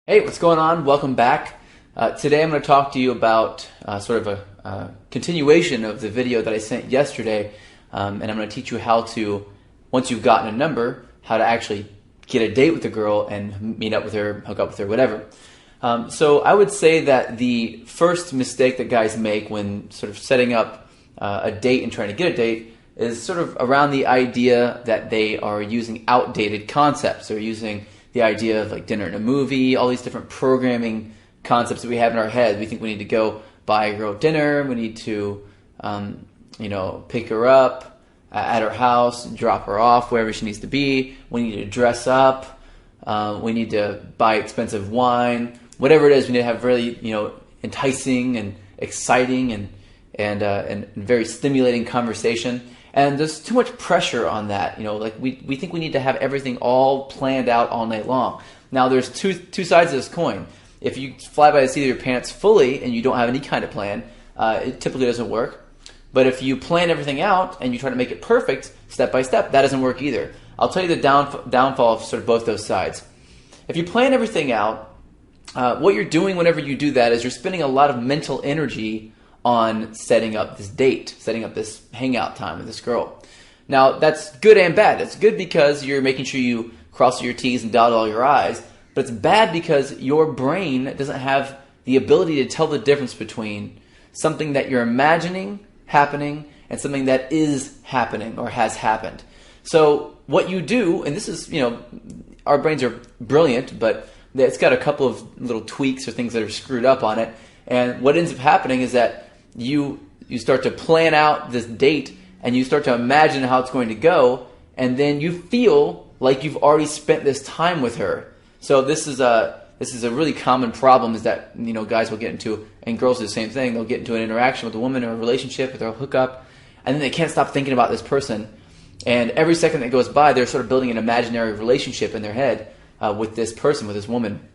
Hey, what's going on? Welcome back. Today I'm going to talk to you about sort of a continuation of the video that I sent yesterday, and I'm going to teach you how to, once you've gotten a number, how to actually get a date with the girl and meet up with her, hook up with her, whatever. So I would say that the first mistake that guys make when sort of setting up a date and trying to get a date is sort of around the idea that they are using outdated concepts. They're using the idea of like dinner and a movie, all these different programming concepts that we have in our head. We think we need to go buy a girl dinner, we need to pick her up at her house, drop her off wherever she needs to be, we need to dress up, we need to buy expensive wine, whatever it is. We need to have really enticing and exciting and very stimulating conversation. And there's too much pressure on that. We think we need to have everything all planned out all night long. Now, there's two sides of this coin. If you fly by the seat of your pants fully and you don't have any kind of plan, it typically doesn't work. But if you plan everything out and you try to make it perfect step by step, that doesn't work either. I'll tell you the downfall of sort of both those sides. If you plan everything out, what you're doing whenever you do that is you're spending a lot of mental energy on setting up this date, setting up this hangout time with this girl. Now, that's good and bad. It's good because you're making sure you cross your T's and dot all your I's, but it's bad because your brain doesn't have the ability to tell the difference between something that you're imagining happening and something that is happening or has happened. So what you do, and this is, our brains are brilliant, but it's got a couple of little tweaks or things that are screwed up on it, and what ends up happening is that you start to plan out this date and you start to imagine how it's going to go, and then you feel like you've already spent this time with her. So this is a really common problem, is that guys will get into, and girls do the same thing, they'll get into an interaction with a woman or a relationship, or they'll hook up, and then they can't stop thinking about this person, and every second that goes by they're sort of building an imaginary relationship in their head with this person, with this woman.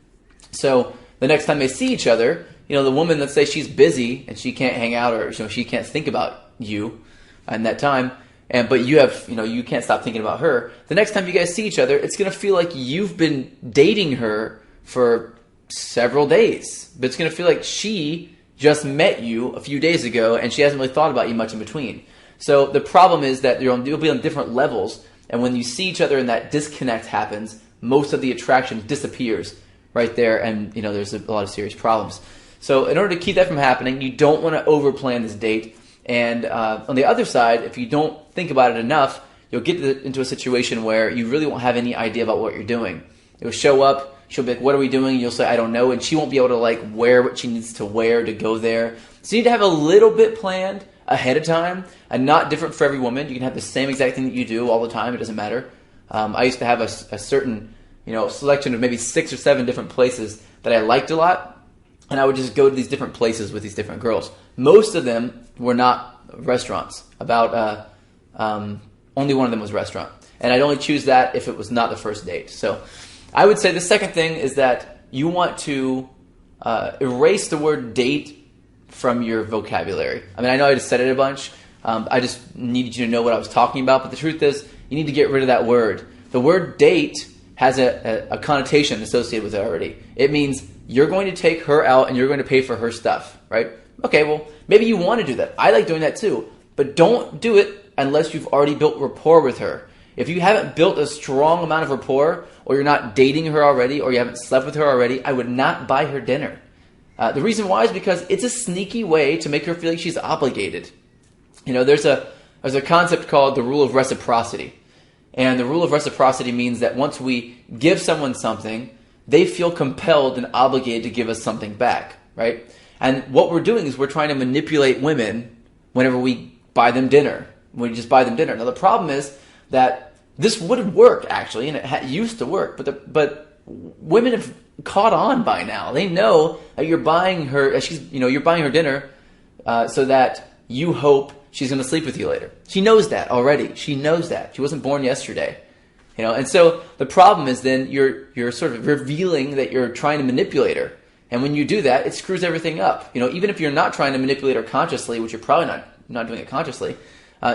So the next time they see each other, the woman, let's say she's busy and she can't hang out, or she can't think about you in that time, but you have, you can't stop thinking about her. The next time you guys see each other, it's going to feel like you've been dating her for several days, but it's going to feel like she just met you a few days ago and she hasn't really thought about you much in between. So the problem is that you'll be on different levels, and when you see each other and that disconnect happens, most of the attraction disappears right there, and there's a lot of serious problems. So in order to keep that from happening, you don't want to over-plan this date. And on the other side, if you don't think about it enough, you'll get into a situation where you really won't have any idea about what you're doing. You'll show up, she'll be like, what are we doing? You'll say, I don't know, and she won't be able to wear what she needs to wear to go there. So you need to have a little bit planned ahead of time, and not different for every woman. You can have the same exact thing that you do all the time. It doesn't matter. I used to have a certain selection of maybe 6 or 7 different places that I liked a lot, and I would just go to these different places with these different girls. Most of them were not restaurants. About only one of them was a restaurant, and I'd only choose that if it was not the first date. So I would say the second thing is that you want to erase the word date from your vocabulary. I mean, I know I just said it a bunch. I just needed you to know what I was talking about, but the truth is you need to get rid of that word. The word date has a connotation associated with it already. It means you're going to take her out and you're going to pay for her stuff, right? Okay, well, maybe you want to do that. I like doing that too, but don't do it unless you've already built rapport with her. If you haven't built a strong amount of rapport, or you're not dating her already, or you haven't slept with her already, I would not buy her dinner. The reason why is because it's a sneaky way to make her feel like she's obligated. There's a concept called the rule of reciprocity. And the rule of reciprocity means that once we give someone something, they feel compelled and obligated to give us something back, right? And what we're doing is we're trying to manipulate women whenever we buy them dinner. We just buy them dinner. Now the problem is that this would work actually, and it used to work, but women have caught on by now. They know that you're buying her, you're buying her dinner so that you hope she's going to sleep with you later. She knows that already. She knows that. She wasn't born yesterday. And so the problem is then you're sort of revealing that you're trying to manipulate her. And when you do that, it screws everything up. Even if you're not trying to manipulate her consciously, which you're probably not doing it consciously,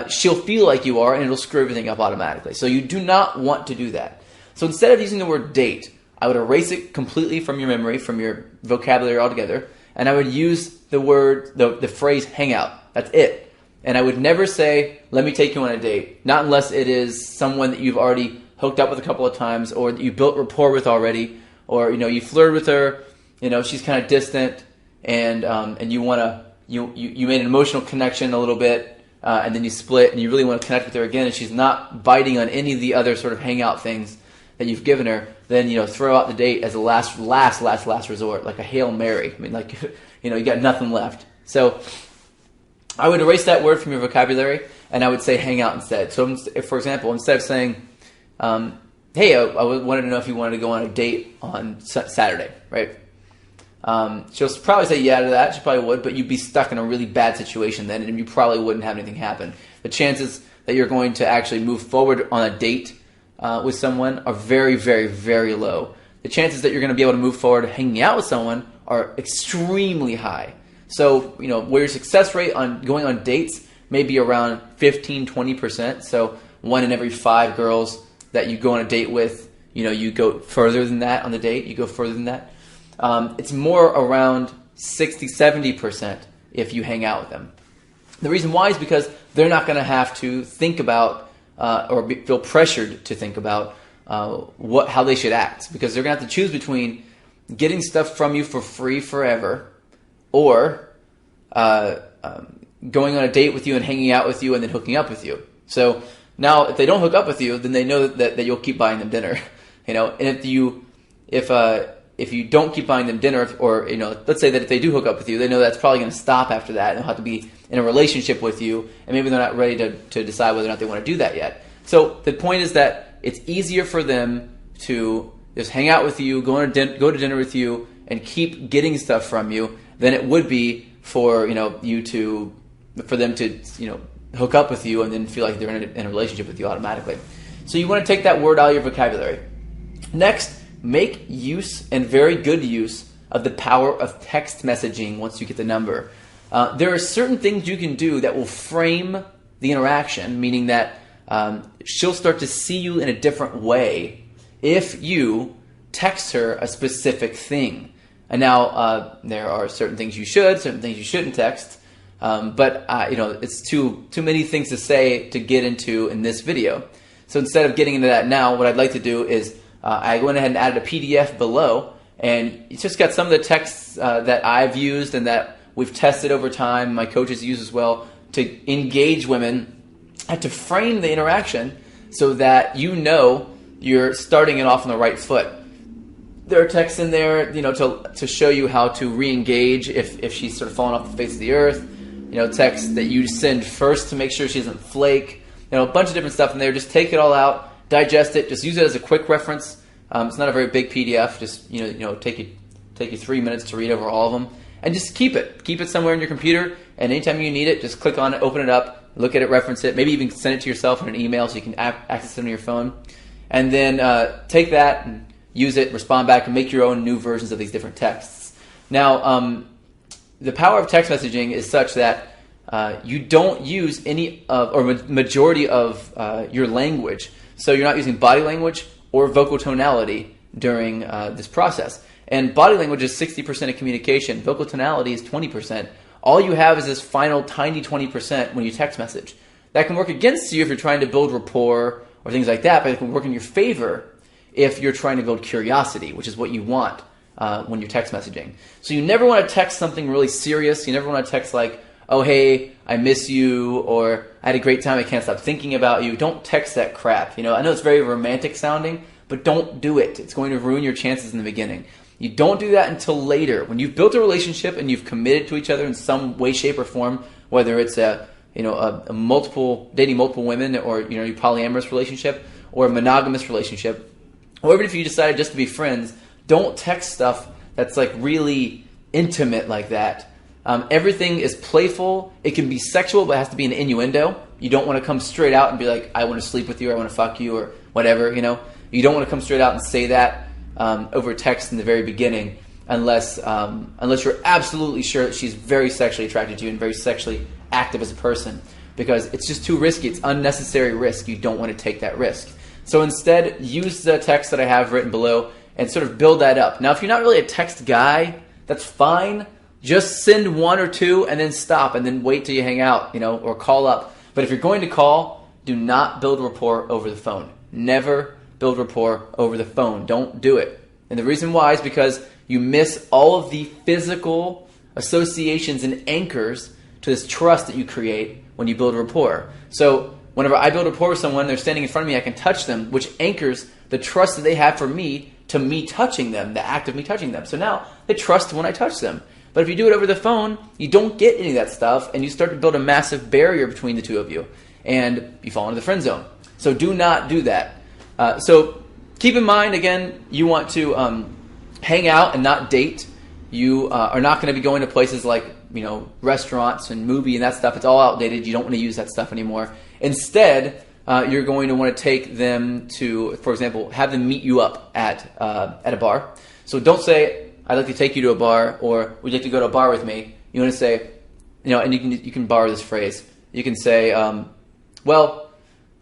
she'll feel like you are, and it'll screw everything up automatically. So you do not want to do that. So instead of using the word date, I would erase it completely from your memory, from your vocabulary altogether, and I would use the phrase hangout. That's it. And I would never say, let me take you on a date. Not unless it is someone that you've already hooked up with a couple of times, or that you built rapport with already, or you flirted with her, she's kind of distant, and you made an emotional connection a little bit, and then you split, and you really want to connect with her again, and she's not biting on any of the other sort of hangout things that you've given her, then throw out the date as a last resort, like a Hail Mary. I mean, you got nothing left. So I would erase that word from your vocabulary, and I would say hang out instead. So if, for example, instead of saying, hey, I wanted to know if you wanted to go on a date on Saturday, right? She'll probably say yeah to that. She probably would, but you'd be stuck in a really bad situation then, and you probably wouldn't have anything happen. The chances that you're going to actually move forward on a date with someone are very, very, very low. The chances that you're going to be able to move forward hanging out with someone are extremely high. So, where your success rate on going on dates may be around 15-20%. So 1 in every 5 girls that you go on a date with, you go further than that on the date. You go further than that. It's more around 60-70% if you hang out with them. The reason why is because they're not going to have to think about feel pressured to think about how they should act, because they're going to have to choose between getting stuff from you for free forever, or going on a date with you and hanging out with you and then hooking up with you. So now, if they don't hook up with you, then they know that you'll keep buying them dinner, And if you don't keep buying them dinner, or let's say that if they do hook up with you, they know that's probably going to stop after that, and they'll have to be in a relationship with you, and maybe they're not ready to decide whether or not they want to do that yet. So the point is that it's easier for them to just hang out with you, go to dinner with you, and keep getting stuff from you than it would be for for them to hook up with you and then feel like they're in a relationship with you automatically. So you want to take that word out of your vocabulary. Next, make use, and very good use, of the power of text messaging once you get the number. There are certain things you can do that will frame the interaction, meaning that she'll start to see you in a different way if you text her a specific thing. And now there are certain things you should, certain things you shouldn't text, but it's too many things to say to get into in this video. So instead of getting into that now, what I'd like to do is I went ahead and added a PDF below, and it's just got some of the texts that I've used and that we've tested over time, my coaches use as well, to engage women and to frame the interaction so that you're starting it off on the right foot. There are texts in there, to show you how to re-engage if she's sort of fallen off the face of the earth. Texts that you send first to make sure she doesn't flake. A bunch of different stuff in there. Just take it all out, digest it, just use it as a quick reference. It's not a very big PDF. Just take you 3 minutes to read over all of them, and just keep it somewhere in your computer. And anytime you need it, just click on it, open it up, look at it, reference it. Maybe even send it to yourself in an email so you can access it on your phone. And then take that and use it, respond back, and make your own new versions of these different texts. Now, the power of text messaging is such that you don't use any of, or majority of your language. So you're not using body language or vocal tonality during this process. And body language is 60% of communication. Vocal tonality is 20%. All you have is this final tiny 20% when you text message. That can work against you if you're trying to build rapport or things like that, but it can work in your favor if you're trying to build curiosity, which is what you want when you're text messaging. So you never want to text something really serious. You never want to text like, oh, hey, I miss you, or I had a great time, I can't stop thinking about you. Don't text that crap. I know it's very romantic sounding, but don't do it. It's going to ruin your chances in the beginning. You don't do that until later. When you've built a relationship and you've committed to each other in some way, shape, or form, whether it's a dating multiple women, or your polyamorous relationship, or a monogamous relationship, or even if you decided just to be friends, don't text stuff that's like really intimate like that. Everything is playful. It can be sexual, but it has to be an innuendo. You don't want to come straight out and be like, I want to sleep with you, or I want to fuck you, or whatever. You don't want to come straight out and say that over text in the very beginning, unless you're absolutely sure that she's very sexually attracted to you and very sexually active as a person, because it's just too risky. It's unnecessary risk. You don't want to take that risk. So instead, use the text that I have written below and sort of build that up. Now, if you're not really a text guy, that's fine. Just send one or two and then stop and then wait till you hang out, or call up. But if you're going to call, do not build rapport over the phone. Never build rapport over the phone. Don't do it. And the reason why is because you miss all of the physical associations and anchors to this trust that you create when you build rapport. So whenever I build rapport with someone, they're standing in front of me, I can touch them, which anchors the trust that they have for me to me touching them, the act of me touching them. So now they trust when I touch them. But if you do it over the phone, you don't get any of that stuff, and you start to build a massive barrier between the two of you, and you fall into the friend zone. So do not do that. So keep in mind, again, you want to hang out and not date. You are not going to be going to places like restaurants and movie and that stuff. It's all outdated. You don't want to use that stuff anymore. Instead, you're going to want to take them to, for example, have them meet you up at a bar. So don't say, "I'd like to take you to a bar," or "Would you like to go to a bar with me?" You want to say, and you can borrow this phrase. You can say, "Well,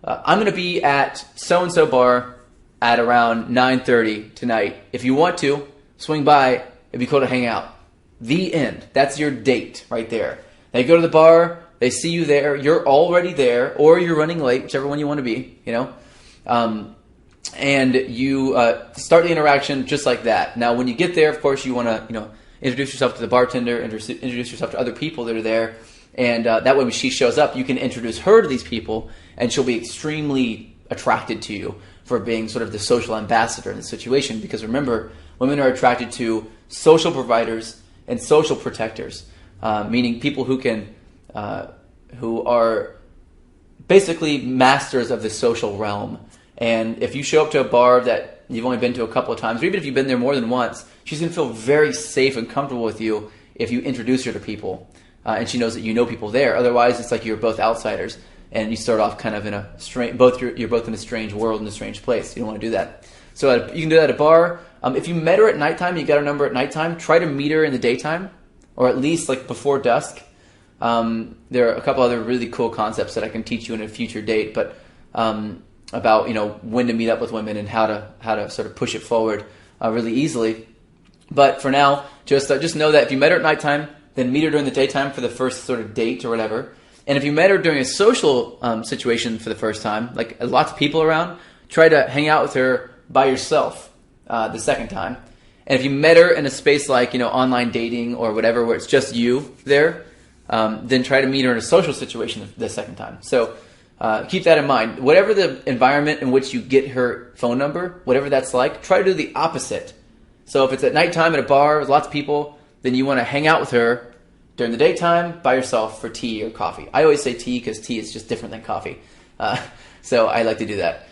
I'm going to be at so-and-so bar at around 9:30 tonight. If you want to, swing by. It'd be cool to hang out." The end. That's your date right there. They go to the bar. They see you there. You're already there, or you're running late, whichever one you want to be. And you start the interaction just like that. Now, when you get there, of course, you want to introduce yourself to the bartender, introduce yourself to other people that are there, and that way when she shows up, you can introduce her to these people, and she'll be extremely attracted to you for being sort of the social ambassador in the situation. Because remember, women are attracted to social providers and social protectors, meaning people who are basically masters of the social realm. And if you show up to a bar that you've only been to a couple of times, or even if you've been there more than once, she's going to feel very safe and comfortable with you if you introduce her to people, and she knows that you know people there. Otherwise, it's like you're both outsiders, and you start off kind of in a strange. You're both in a strange world, in a strange place. You don't want to do that. So you can do that at a bar. If you met her at nighttime, you got her number at nighttime. Try to meet her in the daytime, or at least like before dusk. There are a couple other really cool concepts that I can teach you in a future date, but about when to meet up with women and how to sort of push it forward really easily. But for now, just know that if you met her at nighttime, then meet her during the daytime for the first sort of date or whatever. And if you met her during a social situation for the first time, like lots of people around, try to hang out with her by yourself the second time. And if you met her in a space like online dating or whatever, where it's just you there, then try to meet her in a social situation the second time. So keep that in mind. Whatever the environment in which you get her phone number, whatever that's like, try to do the opposite. So if it's at nighttime at a bar with lots of people, then you want to hang out with her during the daytime by yourself for tea or coffee. I always say tea because tea is just different than coffee. So I like to do that.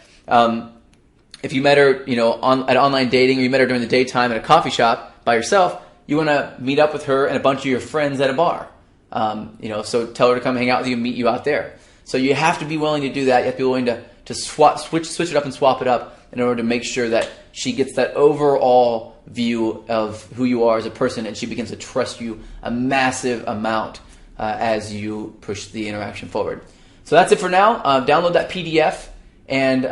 If you met her at online dating, or you met her during the daytime at a coffee shop by yourself, you want to meet up with her and a bunch of your friends at a bar. So tell her to come hang out with you and meet you out there. So you have to be willing to do that. You have to be willing to switch it up and swap it up in order to make sure that she gets that overall view of who you are as a person, and she begins to trust you a massive amount as you push the interaction forward. So that's it for now. Download that PDF, and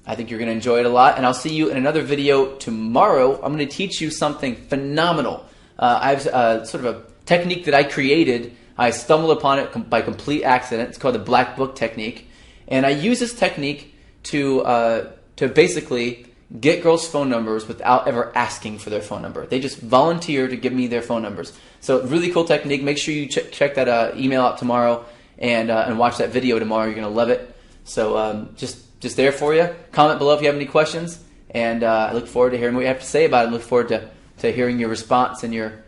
I think you're going to enjoy it a lot. And I'll see you in another video tomorrow. I'm going to teach you something phenomenal. I have sort of a technique that I created. I stumbled upon it by complete accident. It's called the Black Book Technique. And I use this technique to basically get girls' phone numbers without ever asking for their phone number. They just volunteer to give me their phone numbers. So really cool technique. Make sure you check that email out tomorrow and watch that video tomorrow. You're going to love it. So just there for you. Comment below if you have any questions. And I look forward to hearing what you have to say about it. I look forward to hearing your response and your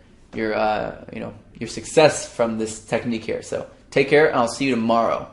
success from this technique here. So take care, and I'll see you tomorrow.